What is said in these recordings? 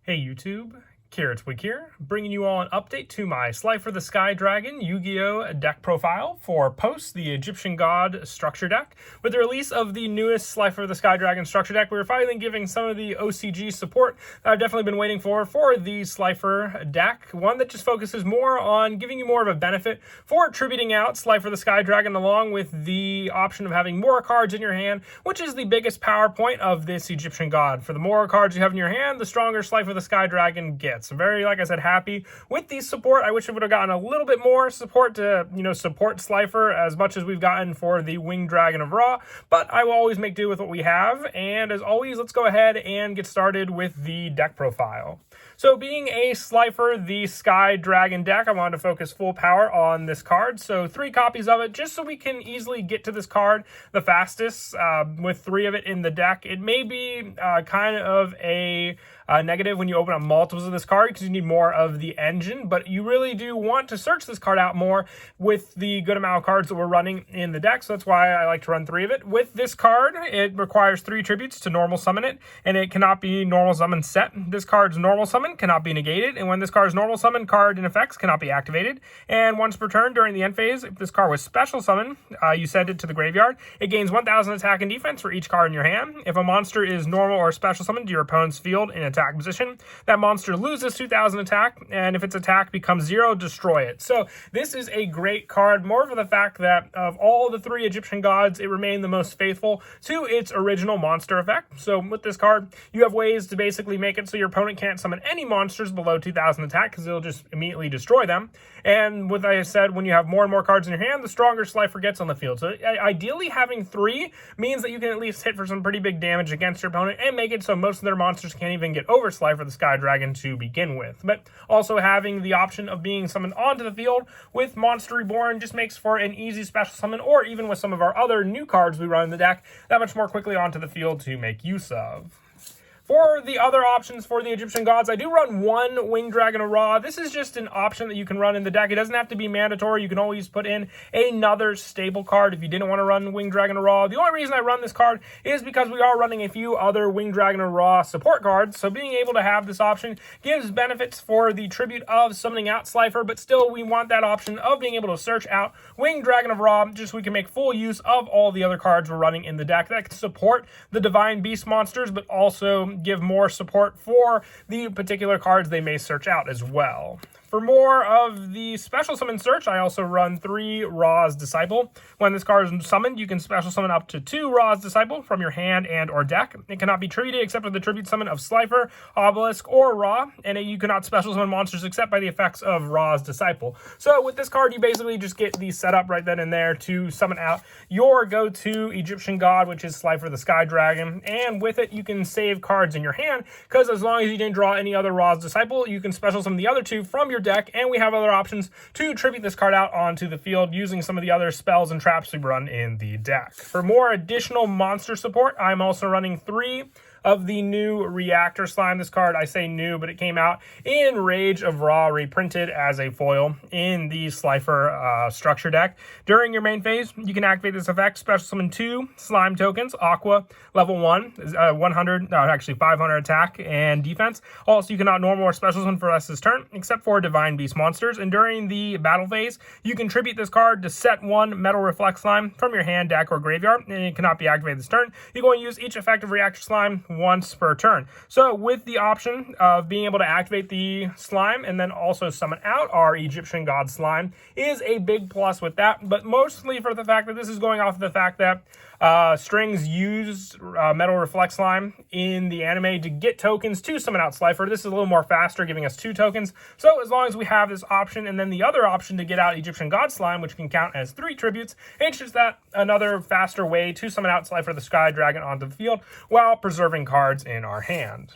Hey YouTube, Carrotswig here, bringing you all an update to my Slifer the Sky Dragon Yu-Gi-Oh deck profile for Post, the Egyptian God structure deck. With the release of the newest Slifer the Sky Dragon structure deck, we're finally giving some of the OCG support that I've definitely been waiting for the Slifer deck. One that just focuses more on giving you more of a benefit for tributing out Slifer the Sky Dragon, along with the option of having more cards in your hand, which is the biggest power point of this Egyptian God. For the more cards you have in your hand, the stronger Slifer the Sky Dragon gets. I'm very, like I said, happy with the support. I wish we would have gotten a little bit more support to, support Slifer as much as we've gotten for the Winged Dragon of Ra, but I will always make do with what we have. And as always, let's go ahead and get started with the deck profile. So being a Slifer the Sky Dragon deck, I wanted to focus full power on this card. So 3 copies of it, just so we can easily get to this card the fastest with 3 of it in the deck. It may be kind of a negative when you open up multiples of this card because you need more of the engine, but you really do want to search this card out more with the good amount of cards that we're running in the deck. So that's why I like to run 3 of it. With this card, it requires 3 tributes to normal summon it, and it cannot be normal summon set. This card's normal summon cannot be negated, and when this card's normal summon, card and effects cannot be activated. And once per turn during the end phase, if this card was special summon, you send it to the graveyard. It gains 1,000 attack and defense for each card in your hand. If a monster is normal or special summoned to your opponent's field in attack position, that monster loses 2,000 attack, and if its attack becomes 0, destroy it. So this is a great card, more for the fact that of all the 3 Egyptian gods, it remained the most faithful to its original monster effect. So with this card, you have ways to basically make it so your opponent can't summon any monsters below 2,000 attack because it'll just immediately destroy them. And with, like I said, when you have more and more cards in your hand, the stronger Slifer gets on the field. So ideally having 3 means that you can at least hit for some pretty big damage against your opponent and make it so most of their monsters can't even get over Slifer the Sky Dragon to begin with. But also having the option of being summoned onto the field with Monster Reborn just makes for an easy special summon, or even with some of our other new cards we run in the deck, that much more quickly onto the field to make use of. For the other options for the Egyptian gods, I do run 1 Winged Dragon of Ra. This is just an option that you can run in the deck. It doesn't have to be mandatory. You can always put in another stable card if you didn't want to run Winged Dragon of Ra. The only reason I run this card is because we are running a few other Winged Dragon of Ra support cards, so being able to have this option gives benefits for the tribute of summoning out Slifer, but still we want that option of being able to search out Winged Dragon of Ra, just so we can make full use of all the other cards we're running in the deck that can support the Divine Beast monsters, but also give more support for the particular cards they may search out as well. For more of the special summon search, I also run 3 Ra's Disciple. When this card is summoned, you can special summon up to 2 Ra's Disciple from your hand and or deck. It cannot be tributed except with the tribute summon of Slifer, Obelisk, or Ra, and you cannot special summon monsters except by the effects of Ra's Disciple. So with this card, you basically just get the setup right then and there to summon out your go-to Egyptian god, which is Slifer the Sky Dragon, and with it, you can save cards in your hand, because as long as you didn't draw any other Ra's Disciple, you can special summon the other 2 from your deck, and we have other options to tribute this card out onto the field using some of the other spells and traps we run in the deck. For more additional monster support, I'm also running 3 of the new Reactor Slime. This card, I say new, but it came out in Rage of Ra, reprinted as a foil in the Slifer structure deck. During your main phase, you can activate this effect, special summon 2 slime tokens, Aqua, level 1, 500 attack and defense. Also, you cannot normal or special summon for the rest of this turn, except for Divine Beast monsters. And during the battle phase, you can tribute this card to set 1 Metal Reflect Slime from your hand, deck, or graveyard, and it cannot be activated this turn. You're going to use each effect of Reactor Slime once per turn. So with the option of being able to activate the slime and then also summon out our Egyptian god slime is a big plus with that, but mostly for the fact that this is going off of the fact that Strings use Metal Reflect Slime in the anime to get tokens to summon out Slifer. This is a little more faster, giving us 2 tokens. So as long as we have this option and then the other option to get out Egyptian God Slime, which can count as 3 tributes, it's just that another faster way to summon out Slifer the Sky Dragon onto the field while preserving cards in our hand.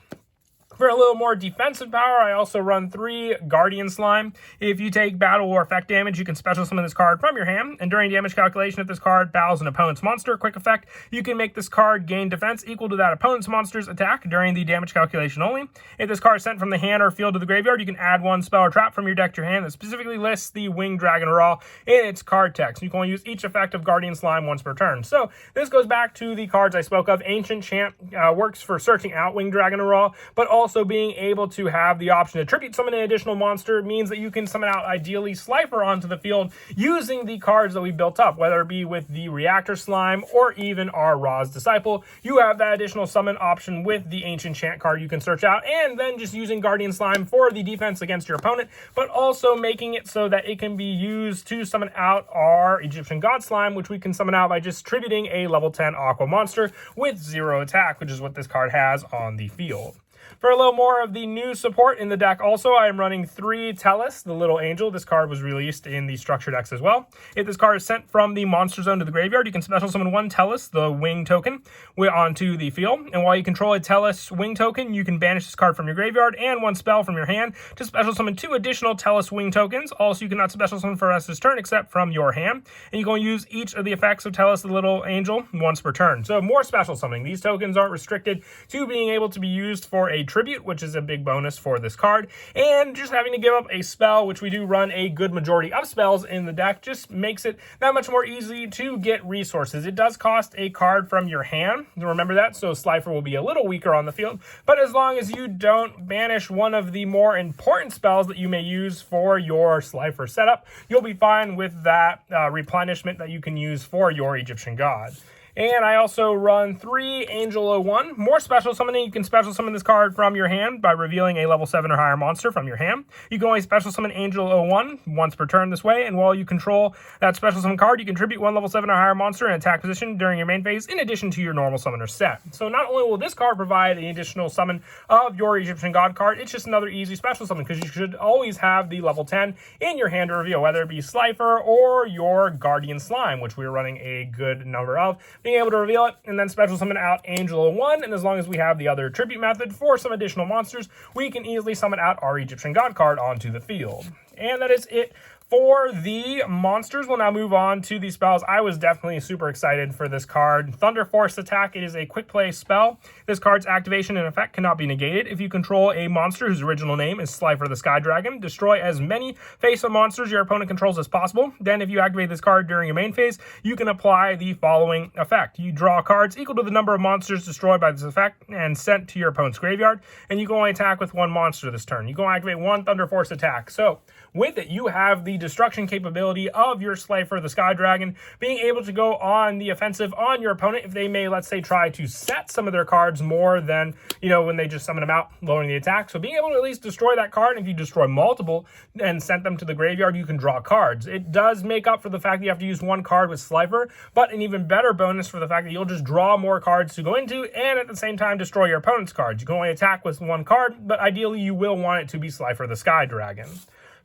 For a little more defensive power, I also run 3 Guardian Slime. If you take battle or effect damage, you can special summon this card from your hand. And during damage calculation, if this card battles an opponent's monster, quick effect, you can make this card gain defense equal to that opponent's monster's attack during the damage calculation only. If this card is sent from the hand or field to the graveyard, you can add 1 spell or trap from your deck to your hand that specifically lists the Winged Dragon Ra in its card text. You can only use each effect of Guardian Slime once per turn. So this goes back to the cards I spoke of. Ancient Chant works for searching out Winged Dragon Ra, but also also being able to have the option to tribute summon an additional monster means that you can summon out ideally Slifer onto the field using the cards that we built up, whether it be with the Reactor Slime or even our Ra's Disciple. You have that additional summon option with the Ancient Chant card you can search out, and then just using Guardian Slime for the defense against your opponent, but also making it so that it can be used to summon out our Egyptian God Slime, which we can summon out by just tributing a level 10 Aqua monster with 0 attack, which is what this card has on the field. For a little more of the new support in the deck also, I am running 3 Tellus, the Little Angel. This card was released in the structure decks as well. If this card is sent from the monster zone to the graveyard, you can special summon 1 Tellus, the wing token, onto the field. And while you control a Tellus wing token, you can banish this card from your graveyard and 1 spell from your hand to special summon 2 additional Tellus wing tokens. Also, you cannot special summon for the rest of this turn except from your hand. And you can only use each of the effects of Tellus, the Little Angel, once per turn. So more special summoning. These tokens aren't restricted to being able to be used for a tribute, which is a big bonus for this card, and just having to give up a spell, which we do run a good majority of spells in the deck, just makes it that much more easy to get resources. It does cost a card from your hand, remember that, so Slifer will be a little weaker on the field, but as long as you don't banish one of the more important spells that you may use for your Slifer setup, you'll be fine with that replenishment that you can use for your Egyptian God. And I also run 3 Angel 01. More special summoning. You can special summon this card from your hand by revealing a level 7 or higher monster from your hand. You can only special summon Angel 01 once per turn this way, and while you control that special summon card, you contribute 1 level 7 or higher monster in attack position during your main phase, in addition to your normal summoner set. So not only will this card provide an additional summon of your Egyptian God card, it's just another easy special summon, because you should always have the level 10 in your hand to reveal, whether it be Slifer or your Guardian Slime, which we're running a good number of. Being able to reveal it and then special summon out Angel 01, and as long as we have the other tribute method for some additional monsters, we can easily summon out our Egyptian God card onto the field. And that is it for the monsters. We'll now move on to the spells. I was definitely super excited for this card. Thunder Force Attack. It is a quick play spell. This card's activation and effect cannot be negated. If you control a monster whose original name is Slifer the Sky Dragon, destroy as many face-up monsters your opponent controls as possible. Then if you activate this card during your main phase, you can apply the following effect. You draw cards equal to the number of monsters destroyed by this effect and sent to your opponent's graveyard, and you can only attack with 1 monster this turn. You can only activate 1 Thunder Force Attack. So with it, you have the destruction capability of your Slifer the Sky Dragon, being able to go on the offensive on your opponent if they may, let's say, try to set some of their cards more than, when they just summon them out, lowering the attack. So being able to at least destroy that card, and if you destroy multiple and send them to the graveyard, you can draw cards. It does make up for the fact that you have to use 1 card with Slifer, but an even better bonus for the fact that you'll just draw more cards to go into, and at the same time destroy your opponent's cards. You can only attack with 1 card, but ideally you will want it to be Slifer the Sky Dragon.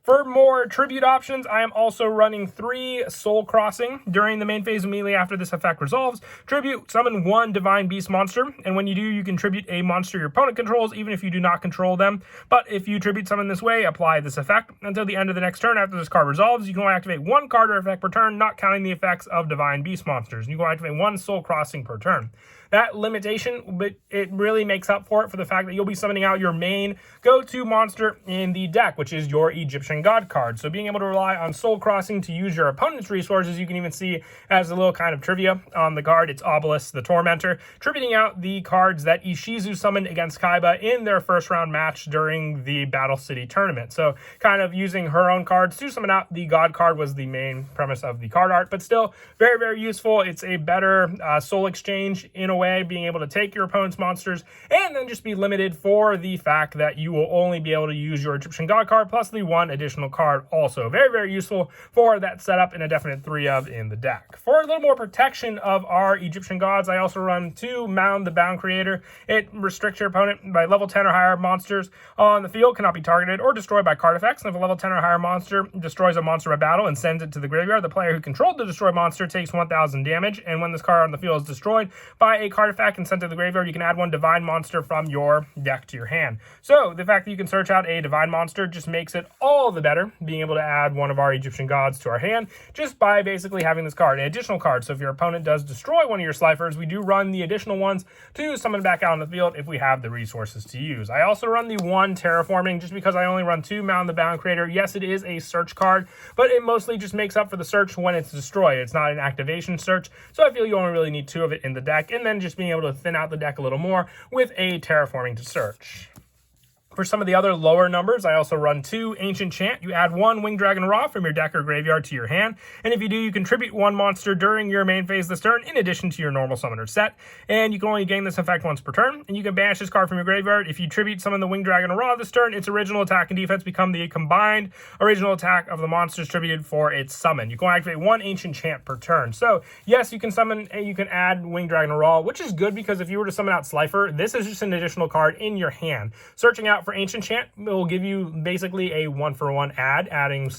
For more tribute options, I am also running 3 Soul Crossing. During the main phase immediately after this effect resolves, tribute, summon 1 Divine Beast monster, and when you do, you can tribute a monster your opponent controls, even if you do not control them. But if you tribute summon this way, apply this effect. Until the end of the next turn after this card resolves, you can only activate 1 card or effect per turn, not counting the effects of Divine Beast monsters. You can only activate 1 Soul Crossing per turn. That limitation, but it really makes up for it for the fact that you'll be summoning out your main go-to monster in the deck, which is your Egyptian God card. So being able to rely on Soul Crossing to use your opponent's resources, you can even see as a little kind of trivia on the card, it's Obelisk the Tormentor, tributing out the cards that Ishizu summoned against Kaiba in their first round match during the Battle City tournament. So kind of using her own cards to summon out the God card was the main premise of the card art, but still very, very useful. It's a better soul exchange in a way, being able to take your opponent's monsters and then just be limited for the fact that you will only be able to use your Egyptian God card plus the 1 additional card also. Very, very useful for that setup, and a definite 3 of in the deck. For a little more protection of our Egyptian gods, I also run 2 Mound the Bound Creator. It restricts your opponent by level 10 or higher monsters on the field cannot be targeted or destroyed by card effects. And if a level 10 or higher monster destroys a monster by battle and sends it to the graveyard, the player who controlled the destroyed monster takes 1,000 damage. And when this card on the field is destroyed by a card effect and sent to the graveyard, you can add 1 divine monster from your deck to your hand. So the fact that you can search out a divine monster just makes it all the better, being able to add 1 of our Egyptian gods to our hand just by basically having this card, an additional card. So if your opponent does destroy one of your Slifers, we do run the additional ones to summon back out on the field if we have the resources to use. I also run the 1 Terraforming just because I only run 2 Mound the Bound Creator. Yes, it is a search card, but it mostly just makes up for the search when it's destroyed. It's not an activation search, so I feel you only really need 2 of it in the deck, and then just being able to thin out the deck a little more with a Terraforming to search. For some of the other lower numbers, I also run 2 Ancient Chant. You add 1 Winged Dragon Raw from your deck or graveyard to your hand, and if you do, you contribute 1 monster during your main phase this turn, in addition to your normal summoner set, and you can only gain this effect once per turn, and you can banish this card from your graveyard. If you tribute summon the Winged Dragon Raw this turn, its original attack and defense become the combined original attack of the monsters tributed for its summon. You can activate 1 Ancient Chant per turn. So, yes, you can summon, you can add Winged Dragon Raw, which is good because if you were to summon out Slifer, this is just an additional card in your hand. Searching out for Ancient Chant will give you basically a 1-for-1 adding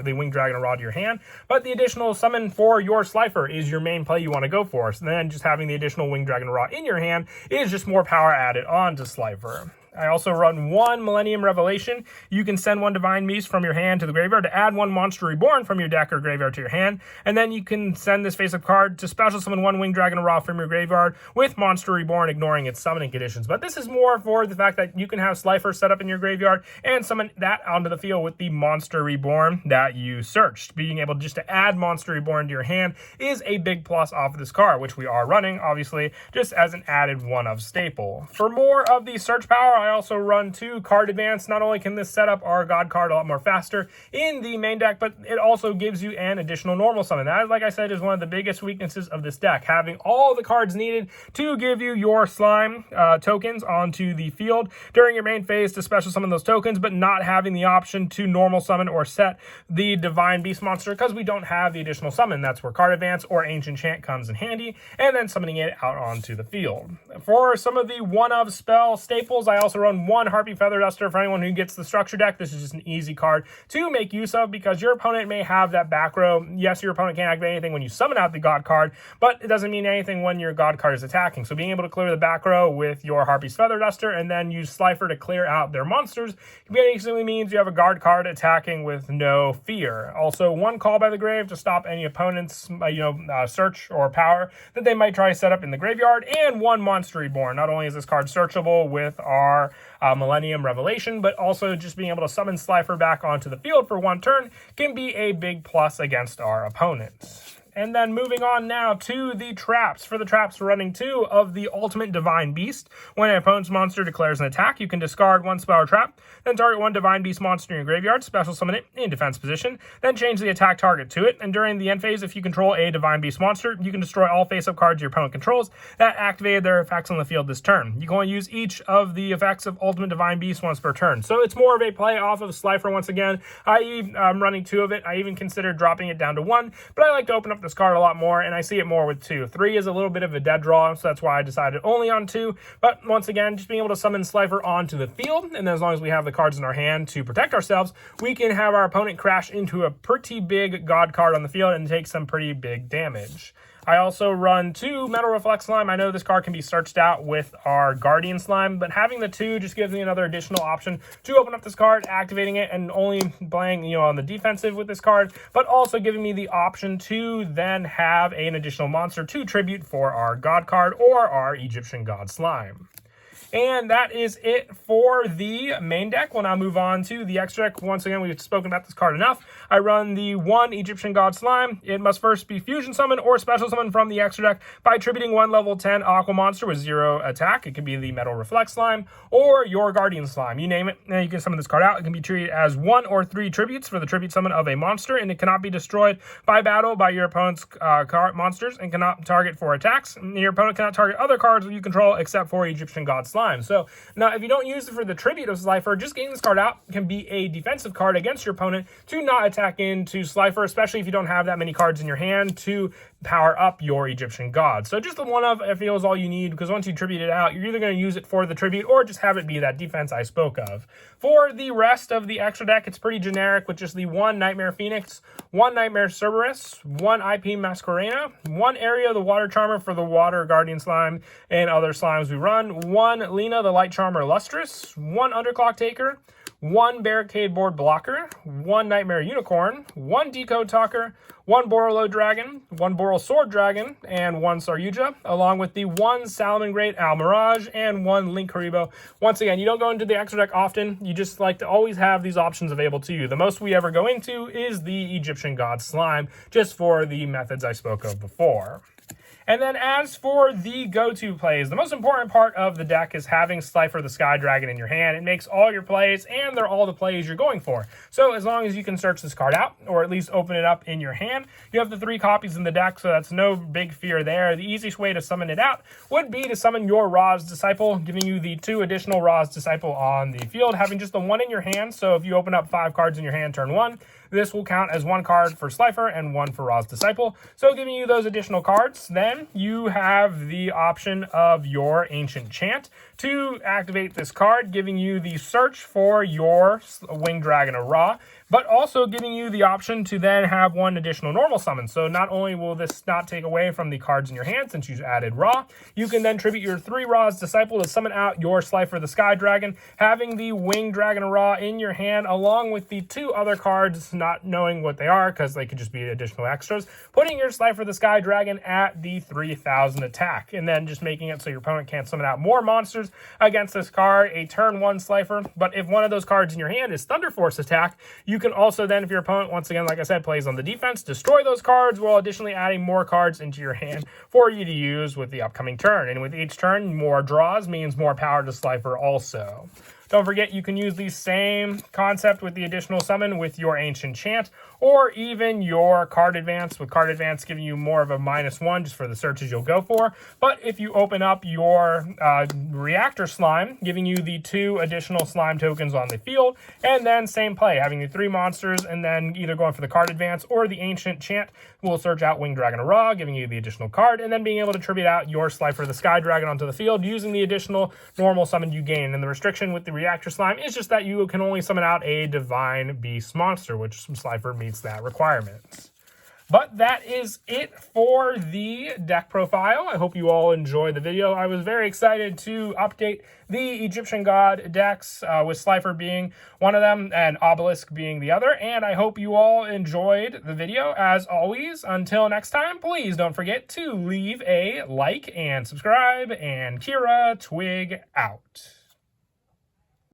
the Winged Dragon Raw to your hand, but the additional summon for your Slifer is your main play you want to go for. So then just having the additional Winged Dragon Raw in your hand is just more power added on to Slifer. I also run 1 Millennium Revelation. You can send 1 Divine Beast from your hand to the graveyard to add 1 Monster Reborn from your deck or graveyard to your hand, and then you can send this face-up card to special summon 1 Winged Dragon Raw from your graveyard with Monster Reborn, ignoring its summoning conditions. But this is more for the fact that you can have Slifer set up in your graveyard and summon that onto the field with the Monster Reborn that you searched. Being able just to add Monster Reborn to your hand is a big plus off of this card, which we are running, obviously, just as an added one-of staple. For more of the search power, I also run 2 Card Advance. Not only can this set up our God card a lot more faster in the main deck, but it also gives you an additional normal summon. That, like I said, is one of the biggest weaknesses of this deck, having all the cards needed to give you your slime tokens onto the field during your main phase to special summon those tokens, but not having the option to normal summon or set the Divine Beast monster because we don't have the additional summon. That's where Card Advance or Ancient Chant comes in handy, and then summoning it out onto the field. For some of the one-of spell staples, I also run 1 Harpy Feather Duster for anyone who gets the structure deck. This is just an easy card to make use of because your opponent may have that back row. Yes, your opponent can't activate anything when you summon out the God card, but it doesn't mean anything when your God card is attacking. So being able to clear the back row with your Harpy's Feather Duster and then use Slifer to clear out their monsters basically means you have a guard card attacking with no fear. Also, 1 Call by the Grave to stop any opponent's search or power that they might try to set up in the graveyard, and 1 Monster Reborn. Not only is this card searchable with our Millennium Revelation, but also just being able to summon Slifer back onto the field for 1 turn can be a big plus against our opponents. And then moving on now to the traps. For the traps, we're running 2 of the Ultimate Divine Beast. When an opponent's monster declares an attack, you can discard 1 spell or trap, then target 1 Divine Beast monster in your graveyard, special summon it in defense position, then change the attack target to it. And during the end phase, if you control a Divine Beast monster, you can destroy all face-up cards your opponent controls that activated their effects on the field this turn. You can only use each of the effects of Ultimate Divine Beast once per turn. So it's more of a play off of Slifer once again. I'm running 2 of it. I even considered dropping it down to 1, but I like to open up this card a lot more, and I see it more with 2. 3 is a little bit of a dead draw, so that's why I decided only on 2. But once again, just being able to summon Slifer onto the field, and as long as we have the cards in our hand to protect ourselves, we can have our opponent crash into a pretty big God card on the field and take some pretty big damage. I also run 2 Metal Reflect Slime. I know this card can be searched out with our Guardian Slime, but having the 2 just gives me another additional option to open up this card, activating it, and only playing on the defensive with this card, but also giving me the option to then have an additional monster to tribute for our God card or our Egyptian God Slime. And that is it for the main deck. We'll now move on to the extra deck. Once again, we've spoken about this card enough. I run the 1 Egyptian God Slime. It must first be fusion summon or special summon from the extra deck by tributing 1 level 10 Aqua monster with 0 attack. It can be the Metal Reflect Slime or your Guardian Slime. You name it, and you can summon this card out. It can be treated as 1 or 3 tributes for the tribute summon of a monster, and it cannot be destroyed by battle by your opponent's monsters and cannot target for attacks. And your opponent cannot target other cards you control except for Egyptian God Slime. So now if you don't use it for the tribute of Slifer, just getting this card out can be a defensive card against your opponent to not attack into Slifer, especially if you don't have that many cards in your hand to power up your Egyptian God. So just the 1 of, I feel, is all you need, because once you tribute it out, you're either going to use it for the tribute or just have it be that defense I spoke of. For the rest of the extra deck, it's pretty generic with just the 1 Nightmare Phoenix, 1 Nightmare Cerberus, 1 IP Masquerena, 1 Area of the Water Charmer for the Water Guardian Slime and other slimes we run, 1 Lena the Light Charmer Lustrous, 1 Underclock Taker, 1 Barricade Board Blocker, 1 Nightmare Unicorn, 1 Decode Talker, 1 Borolo Dragon, 1 Boral Sword Dragon, and 1 Saryuja, along with the 1 Salomon Great Al Mirage and 1 Link Haribo. Once again, you don't go into the extra deck often. You just like to always have these options available to you. The most we ever go into is the Egyptian God Slime, just for the methods I spoke of before. And then as for the go-to plays, the most important part of the deck is having Slifer the Sky Dragon in your hand. It makes all your plays, and they're all the plays you're going for. So as long as you can search this card out, or at least open it up in your hand, you have the 3 copies in the deck, so that's no big fear there. The easiest way to summon it out would be to summon your Ra's Disciple, giving you the 2 additional Ra's Disciple on the field, having just the 1 in your hand. So if you open up 5 cards in your hand turn 1, this will count as 1 card for Slifer and 1 for Ra's Disciple. So giving you those additional cards, then you have the option of your Ancient Chant to activate this card, giving you the search for your Winged Dragon of Ra, but also giving you the option to then have 1 additional normal summon. So not only will this not take away from the cards in your hand since you've added Ra, you can then tribute your 3 Ra's Disciple to summon out your Slifer the Sky Dragon, having the Winged Dragon of Ra in your hand along with the 2 other cards, not knowing what they are because they could just be additional extras, putting your Slifer the Sky Dragon at the 3000 attack, and then just making it so your opponent can't summon out more monsters against this card, a turn 1 Slifer. But if one of those cards in your hand is Thunder Force attack, you can also then, if your opponent, once again, like I said, plays on the defense, destroy those cards while additionally adding more cards into your hand for you to use with the upcoming turn. And with each turn, more draws means more power to Slifer also. Don't forget, you can use the same concept with the additional summon with your Ancient Chant, or even your Card Advance, with Card Advance giving you more of a -1 just for the searches you'll go for. But if you open up your Reactor Slime, giving you the 2 additional slime tokens on the field, and then same play, having the 3 monsters, and then either going for the Card Advance or the Ancient Chant will search out Winged Dragon of Ra, giving you the additional card, and then being able to tribute out your Slifer the Sky Dragon onto the field using the additional normal summon you gain. And the restriction with the Reactor Slime is just that you can only summon out a Divine Beast monster, which Slifer meets that requirement. But that is it for the deck profile. I hope you all enjoyed the video. I was very excited to update the Egyptian God decks, with Slifer being one of them and Obelisk being the other. And I hope you all enjoyed the video. As always, until next time, please don't forget to leave a like and subscribe. And Kira Twig out.